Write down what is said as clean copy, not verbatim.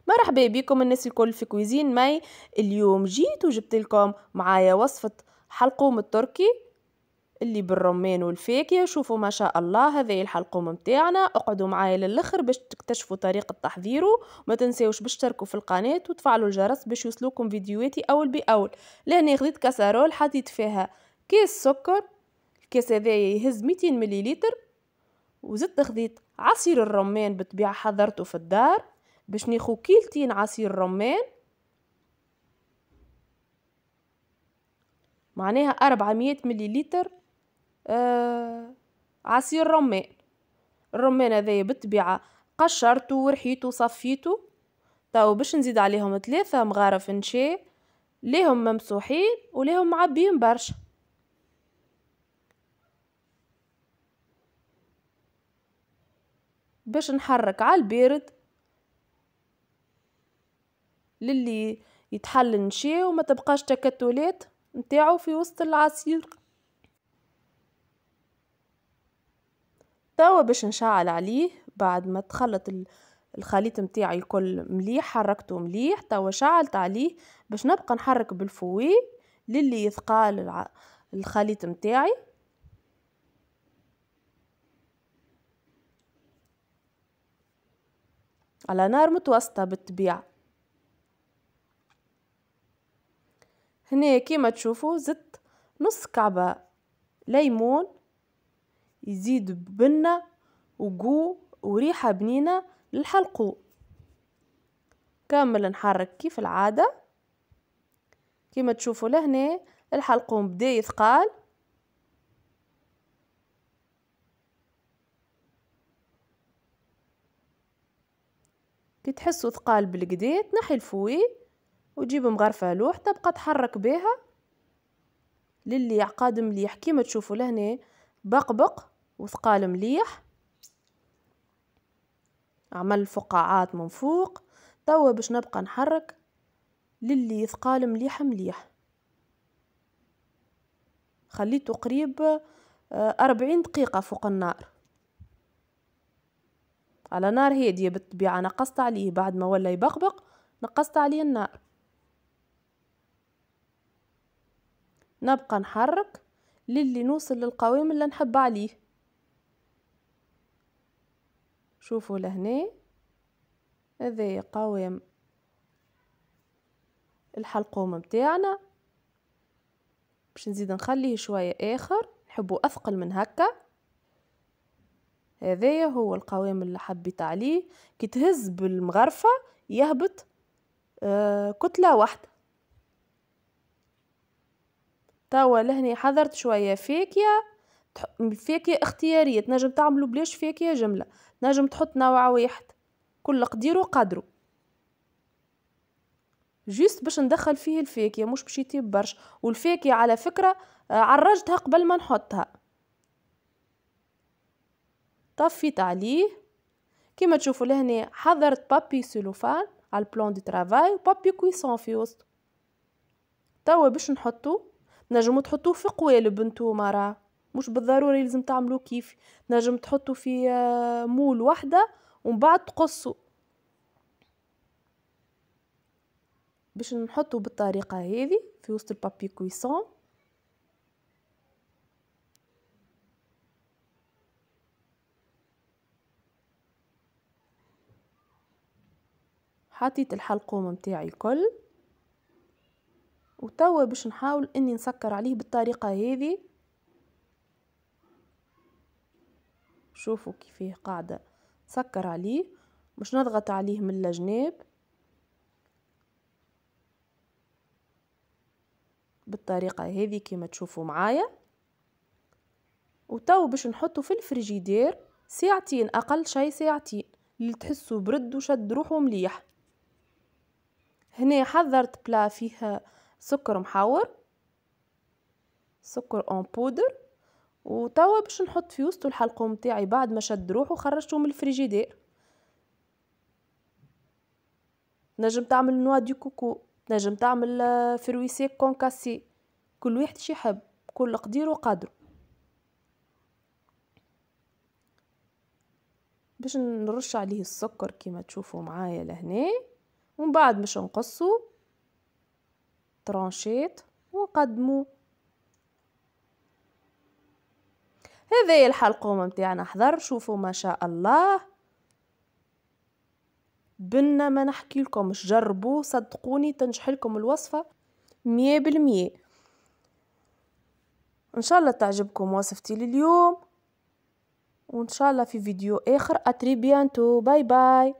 مرحبا بكم الناس الكل في كويزين ماي. اليوم جيت وجبت لكم معايا وصفة حلقوم التركي اللي بالرمان والفاكهة. شوفوا ما شاء الله، هذا الحلقوم متاعنا. اقعدوا معايا للاخر باش تكتشفوا طريقة تحضيره. ما تنساوش باش تشتركوا في القناة وتفعلوا الجرس باش يوصلوكم فيديوهاتي اول باول. لهنا خديت كاسرول حطيت فيها كيس سكر، الكيس هذا يهز 200 مليلتر، وزدت خديت عصير الرمان بالطبيعة حضرته في الدار باش ناخو كيلتين عصير رمان، معناها 400 مليلتر عصير رمان. الرمان هذايا بالطبيعة قشرته ورحيته وصفيته. تو باش نزيد عليهم 3 مغارف نشا، ليهم ممسوحين وليهم معبيين برشا. باش نحرك على البارد للي يتحل نشا وما تبقاش تكتلات نتاعو في وسط العصير. توا باش نشعل عليه بعد ما تخلط الخليط متاعي الكل مليح، حركته مليح. توا شعلت عليه باش نبقى نحرك بالفوي للي يثقال الخليط متاعي. على نار متوسطة بالطبيعة. هنا كيما تشوفوا زدت نص كعبة ليمون، يزيد بنة وقو وريحة بنينة للحلقوم. كامل نحرك كيف العادة. كيما تشوفوا لهنا الحلقوم بدا يثقال. كي تحسوا ثقال بالكدا تنحي الفوي وتجيب مغرفة لوح تبقى تحرك بها للي يعقد مليح. كيما تشوفوا لهنا بقبق وثقال مليح، عمل فقاعات من فوق. توا باش نبقى نحرك للي يثقال مليح مليح. خليته قريب 40 دقيقة فوق النار على نار هادية بالطبيعة. نقصت عليه بعد ما ولا يبقبق، نقصت عليه النار. نبقى نحرك للي نوصل للقوام اللي نحب عليه. شوفوا لهنا هذا قوام الحلقوم متاعنا. باش نزيد نخليه شوية اخر، نحبه اثقل من هكا. هذايا هو القوام اللي حبيت عليه. كي تهز بالمغرفة يهبط كتلة واحدة. توا لهنا حضرت شوية فاكهة. فاكهة اختيارية، تنجم تعملوا بلاش فاكهة جملة، تنجم تحط نوع واحد، كل قدير وقدره. جيست باش ندخل فيه الفاكهة، مش باش يطيب برشا. والفاكهة على فكرة عرجتها قبل ما نحطها. طفيت عليه. كيما تشوفوا لهنا حضرت بابي سيلوفان على البلان دي ترافاي وبابي كويسون في وسط. توا باش نحطو، نجمو تحطوه في قوالب نتوما، راه مش بالضروري لازم تعملو كيف. نجم تحطو في مول وحدة ومن بعد تقصو. باش نحطو بالطريقة هذه في وسط البابي كويسون. حطيت الحلقوم متاعي الكل، وتوا باش نحاول اني نسكر عليه بالطريقة هذه. شوفوا كيفاه قاعدة سكر عليه، مش نضغط عليه من الجناب بالطريقة هذه كيما تشوفوا معايا. وتو باش نحطه في الفريجيدير ساعتين، اقل شي ساعتين، اللي تحسوا برد وشد روحه مليح. هنا حضرت بلا فيها سكر محور، سكر اون بودر. وتوا باش نحط في وسط الحلقوم متاعي بعد ما شد روحه خرجته من الفريجيدير. نجم تعمل نوا دي كوكو، نجم تعمل فروي سيك كونكاسي، كل واحد شي يحب، كل قدير وقدره. باش نرش عليه السكر كيما تشوفوا معايا لهنا. ومن بعد باش نقصو طرونشيت ونقدمو. هذه الحلقوم متاعنا حضر، شوفوا ما شاء الله بنا ما نحكي لكمش، جربوه صدقوني تنجح لكم الوصفة 100%. ان شاء الله تعجبكم وصفتي لليوم، وان شاء الله في فيديو اخر. اتري بيانتو، باي باي.